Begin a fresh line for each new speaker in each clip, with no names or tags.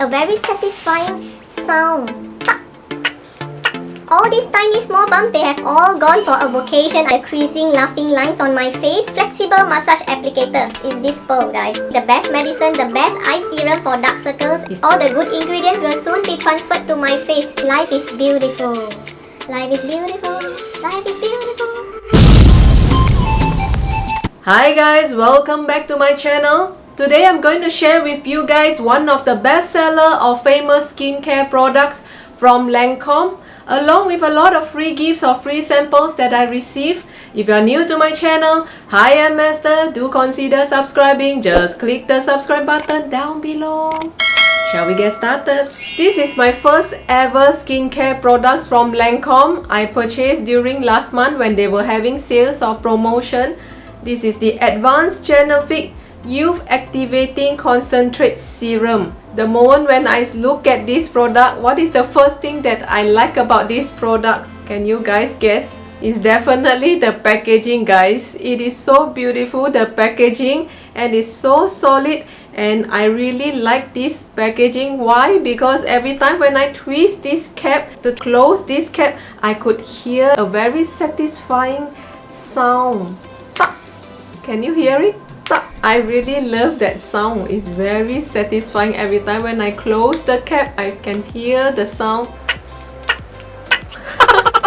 A very satisfying sound. All these tiny small bumps, they have all gone for a vocation. The creasing, laughing lines on my face. Flexible massage applicator is this pearl, guys. The best medicine, the best eye serum for dark circles. All the good ingredients will soon be transferred to my face. Life is beautiful. Life is beautiful. Life is beautiful.
Hi guys, welcome back to my channel. Today I'm going to share with you guys one of the bestseller of famous skincare products from Lancome, along with a lot of free gifts or free samples that I received. If you are new to my channel, hi, I'm Master. Do consider subscribing. Just click the subscribe button down below. Shall we get started? This is my first ever skincare products from Lancome. I purchased during last month when they were having sales or promotion. This is the Advanced Genifique Youth Activating Concentrate Serum. The moment when I look at this product, what is the first thing that I like about this product? Can you guys guess? It's definitely the packaging, guys. It is so beautiful, the packaging, and it's so solid, and I really like this packaging. Why? Because every time when I twist this cap to close this cap, I could hear a very satisfying sound. Can you hear it? I really love that sound. It's very satisfying. Every time when I close the cap, I can hear the sound.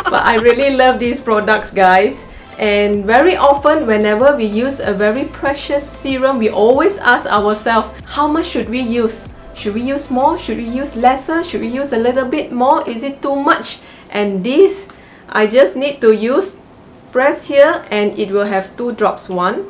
But I really love these products, guys. And very often whenever we use a very precious serum, we always ask ourselves, how much should we use? Should we use more? Should we use lesser? Should we use a little bit more? Is it too much? And this, I just need to use, press here, and it will have 2 drops. 1,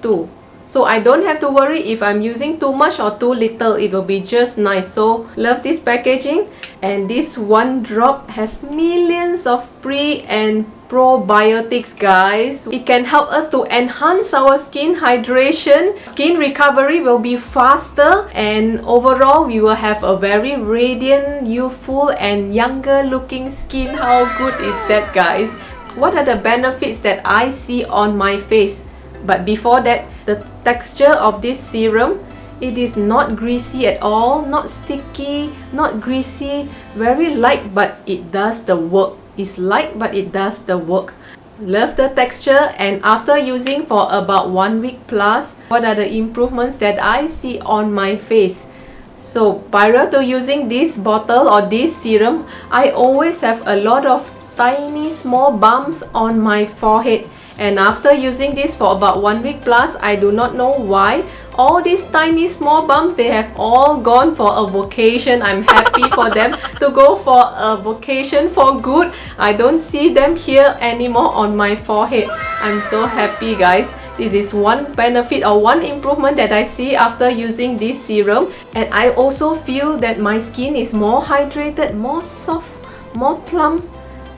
2. So I don't have to worry if I'm using too much or too little. It will be just nice. So love this packaging. And this 1 drop has millions of pre and probiotics, guys. It can help us to enhance our skin hydration. Skin recovery will be faster, and overall we will have a very radiant, youthful and younger looking skin. How good is that, guys? What are the benefits that I see on my face? But before that, the texture of this serum, it is not greasy at all, not sticky, not greasy, very light, but it does the work. It's light, but it does the work. Love the texture, and after using for about 1 week plus, what are the improvements that I see on my face? So prior to using this bottle or this serum, I always have a lot of tiny small bumps on my forehead. And after using this for about 1 week plus, I do not know why, all these tiny small bumps, they have all gone for a vocation. I'm happy for them to go for a vocation for good. I don't see them here anymore on my forehead. I'm so happy, guys. This is one benefit or one improvement that I see after using this serum. And I also feel that my skin is more hydrated, more soft, more plump.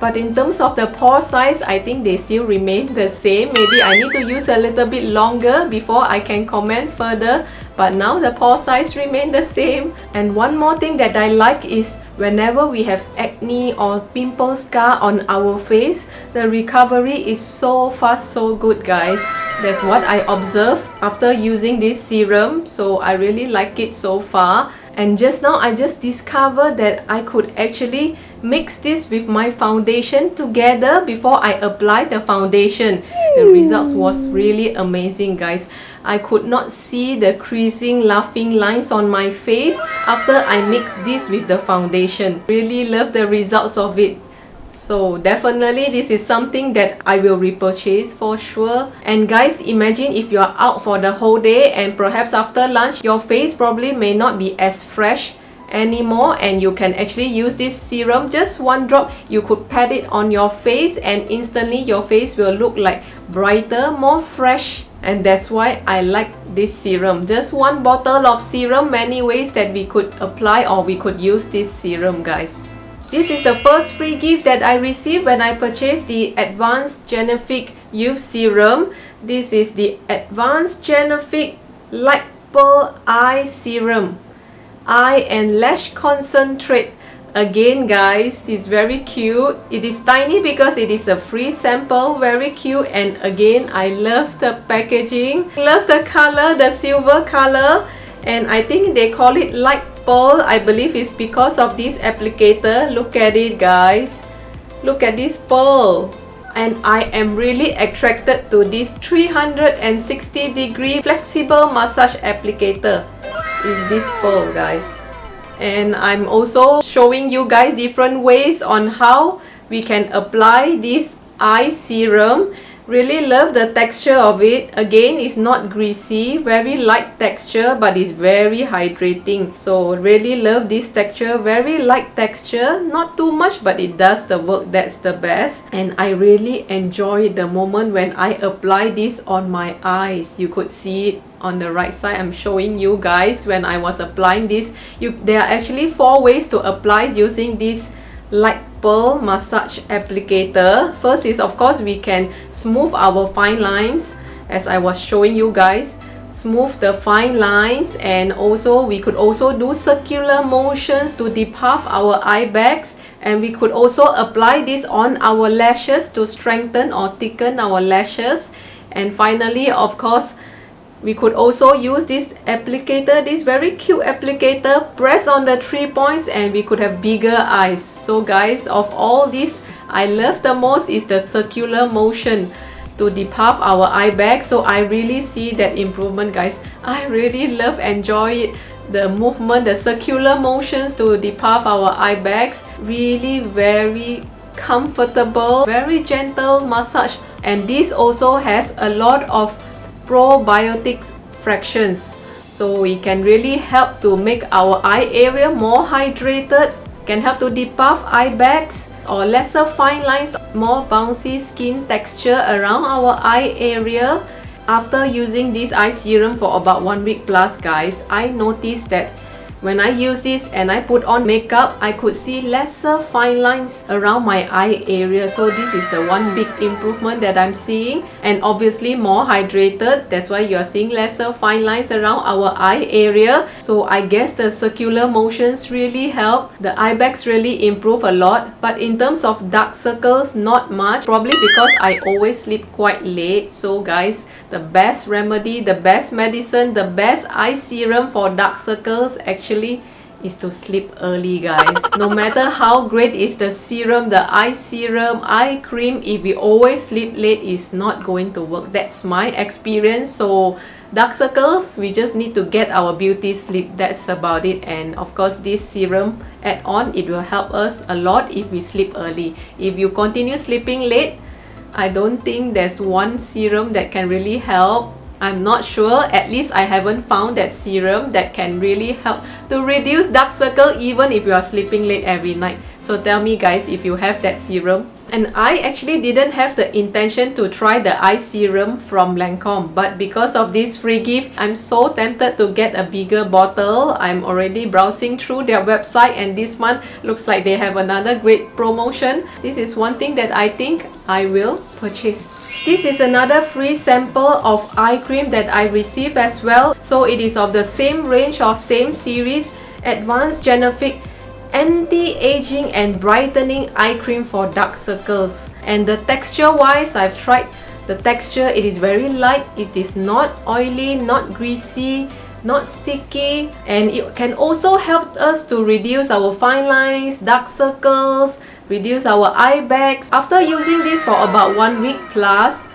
But in terms of the pore size, I think they still remain the same. Maybe I need to use a little bit longer before I can comment further. But now the pore size remain the same. And one more thing that I like is whenever we have acne or pimple scar on our face, the recovery is so fast, so good, guys. That's what I observed after using this serum. So I really like it so far. And just now I just discovered that I could actually mix this with my foundation together before I apply the foundation. The results was really amazing, guys. I could not see the creasing, laughing lines on my face after I mixed this with the foundation. Really love the results of it. So definitely this is something that I will repurchase for sure. And guys, imagine if you are out for the whole day and perhaps after lunch your face probably may not be as fresh anymore, and you can actually use this serum, just 1 drop. You could pat it on your face and instantly your face will look like brighter, more fresh. And that's why I like this serum. Just 1 bottle of serum, many ways that we could apply or we could use this serum, guys. This is the first free gift that I received when I purchased the Advanced Genifique Youth Serum. This is the Advanced Genifique Light Pearl Eye Serum. Eye and Lash Concentrate. Again, guys, it's very cute. It is tiny because it is a free sample. Very cute. And again, I love the packaging. Love the color, the silver color. And I think they call it light pearl. I believe it's because of this applicator. Look at it, guys. Look at this pearl. And I am really attracted to this 360-degree flexible massage applicator. Is this pearl, guys. And I'm also showing you guys different ways on how we can apply this eye serum. Really love the texture of it. Again, it's not greasy, very light texture, but it's very hydrating. So really love this texture, very light texture, not too much, but it does the work. That's the best. And I really enjoy the moment when I apply this on my eyes. You could see it on the right side. I'm showing you guys when I was applying this. There are actually 4 ways to apply using this light pearl massage applicator. First is, of course, we can smooth our fine lines, as I was showing you guys. Smooth the fine lines, and also we could also do circular motions to depuff our eye bags, and we could also apply this on our lashes to strengthen or thicken our lashes. And finally, of course, we could also use this applicator, this very cute applicator, press on the 3 points and we could have bigger eyes. So guys, of all this, I love the most is the circular motion to depuff our eye bag. So I really see that improvement, guys. I really love, enjoy it. The movement, the circular motions to depuff our eye bags. Really very comfortable, very gentle massage. And this also has a lot of probiotics fractions, so it can really help to make our eye area more hydrated, can help to depuff eye bags or lesser fine lines, more bouncy skin texture around our eye area. After using this eye serum for about 1 week plus, guys, I noticed that when I use this and I put on makeup, I could see lesser fine lines around my eye area. So this is the one big improvement that I'm seeing. And obviously more hydrated, that's why you're seeing lesser fine lines around our eye area. So I guess the circular motions really help. The eye bags really improve a lot. But in terms of dark circles, not much, probably because I always sleep quite late. So guys, the best remedy, the best medicine, the best eye serum for dark circles actually is to sleep early, guys. No matter how great is the serum, the eye serum, eye cream, if we always sleep late, it's not going to work. That's my experience. So dark circles, we just need to get our beauty sleep. That's about it. And of course, this serum add-on, it will help us a lot if we sleep early. If you continue sleeping late, I don't think there's one serum that can really help. I'm not sure, at least I haven't found that serum that can really help to reduce dark circle even if you are sleeping late every night. So tell me guys if you have that serum. And I actually didn't have the intention to try the eye serum from Lancome, but because of this free gift, I'm so tempted to get a bigger bottle. I'm already browsing through their website, and this month looks like they have another great promotion. This is one thing that I think I will purchase. This is another free sample of eye cream that I received as well. So it is of the same range or same series, Advanced Genifique Anti-Aging and Brightening Eye Cream for Dark Circles. And the texture wise, I've tried the texture. It is very light, it is not oily, not greasy, not sticky, and it can also help us to reduce our fine lines, dark circles, reduce our eye bags. After using this for about 1 week plus,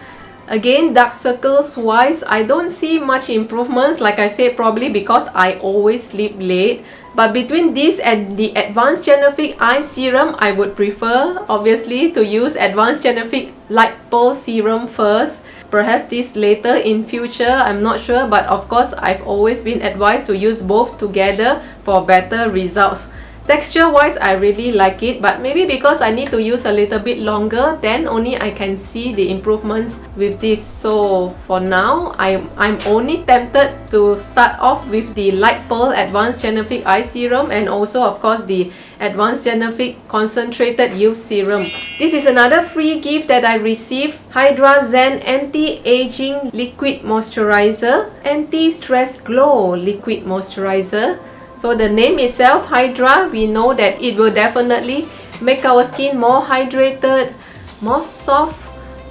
again, dark circles wise, I don't see much improvements. Like I said, probably because I always sleep late. But between this and the Advanced Genifique Eye Serum, I would prefer, obviously, to use Advanced Genifique Light Pearl Serum first. Perhaps this later in future, I'm not sure. But of course, I've always been advised to use both together for better results. Texture wise, I really like it, but maybe because I need to use a little bit longer, then only I can see the improvements with this. So for now, I'm only tempted to start off with the Light Pearl Advanced Genifique Eye Serum, and also of course the Advanced Genifique Concentrated Youth Serum. This is another free gift that I received. Hydra Zen Anti-Aging Liquid Moisturizer, Anti-Stress Glow Liquid Moisturizer. So the name itself, Hydra, we know that it will definitely make our skin more hydrated, more soft.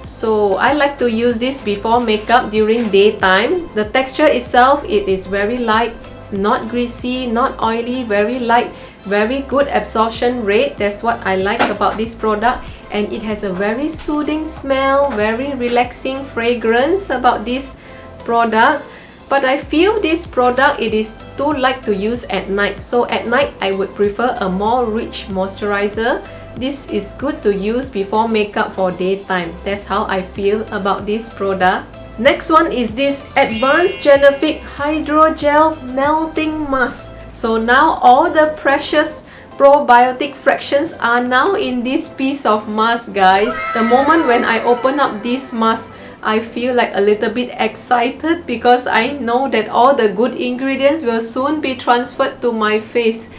So I like to use this before makeup during daytime. The texture itself, it is very light, It's not greasy, not oily, very light, very good absorption rate. That's what I like about this product. And it has a very soothing smell, very relaxing fragrance about this product. But I feel this product, it is too light to use at night. So at night, I would prefer a more rich moisturizer. This is good to use before makeup for daytime. That's how I feel about this product. Next one is this Advanced Genifique Hydrogel Melting Mask. So now all the precious probiotic fractions are now in this piece of mask, guys. The moment when I open up this mask, I feel like a little bit excited because I know that all the good ingredients will soon be transferred to my face.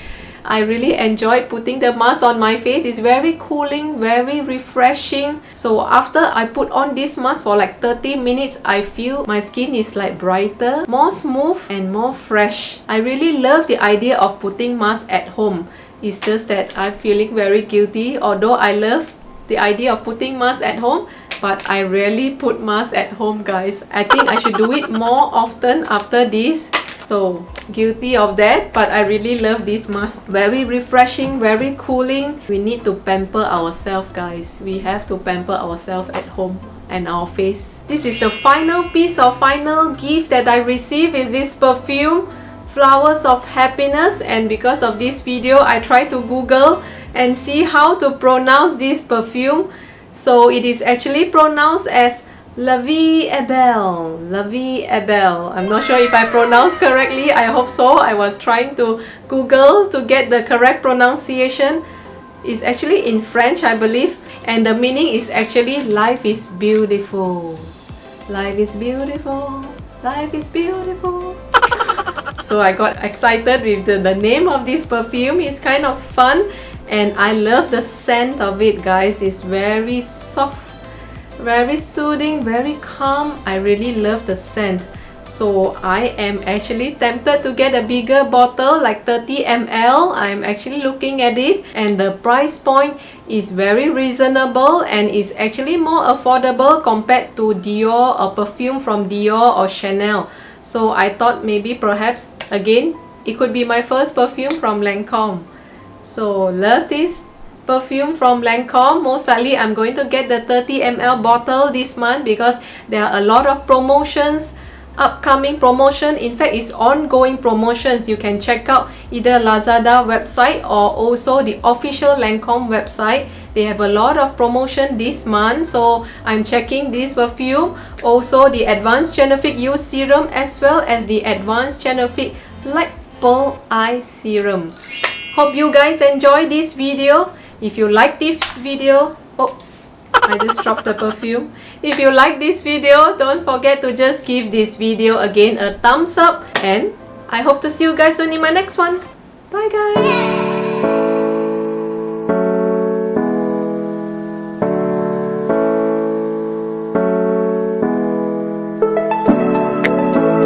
I really enjoy putting the mask on my face. It's very cooling, very refreshing. So after I put on this mask for like 30 minutes, I feel my skin is like brighter, more smooth and more fresh. I really love the idea of putting mask at home. It's just that I'm feeling very guilty, although I love the idea of putting mask at home, but I rarely put mask at home, guys. I think I should do it more often after this. So guilty of that, but I really love this mask. Very refreshing, very cooling. We need to pamper ourselves, guys. We have to pamper ourselves at home and our face. This is the final piece of final gift that I received, is this perfume, Flowers of Happiness. And because of this video, I tried to Google and see how to pronounce this perfume. So it is actually pronounced as La Vie est Belle. La Vie est Belle. I'm not sure if I pronounced correctly. I hope so. I was trying to Google to get the correct pronunciation. It's actually in French, I believe. And the meaning is actually life is beautiful. Life is beautiful. Life is beautiful. So I got excited with the name of this perfume. It's kind of fun. And I love the scent of it, guys. It's very soft, very soothing, very calm. I really love the scent. So I am actually tempted to get a bigger bottle, like 30 ml. I'm actually looking at it, and the price point is very reasonable and is actually more affordable compared to Dior or perfume from Dior or Chanel. So I thought maybe perhaps again it could be my first perfume from Lancome. So love this perfume from Lancome. Most likely I'm going to get the 30 ml bottle this month because there are a lot of promotions, upcoming promotion. In fact, it's ongoing promotions. You can check out either Lazada website or also the official Lancome website. They have a lot of promotion this month. So I'm checking this perfume, also the Advanced Genifique Youth Serum, as well as the Advanced Genifique Light Pearl Eye Serum. Hope you guys enjoy this video. If you like this video, oops, I just dropped the perfume. If you like this video, don't forget to just give this video again a thumbs up. And I hope to see you guys soon in my next one. Bye guys!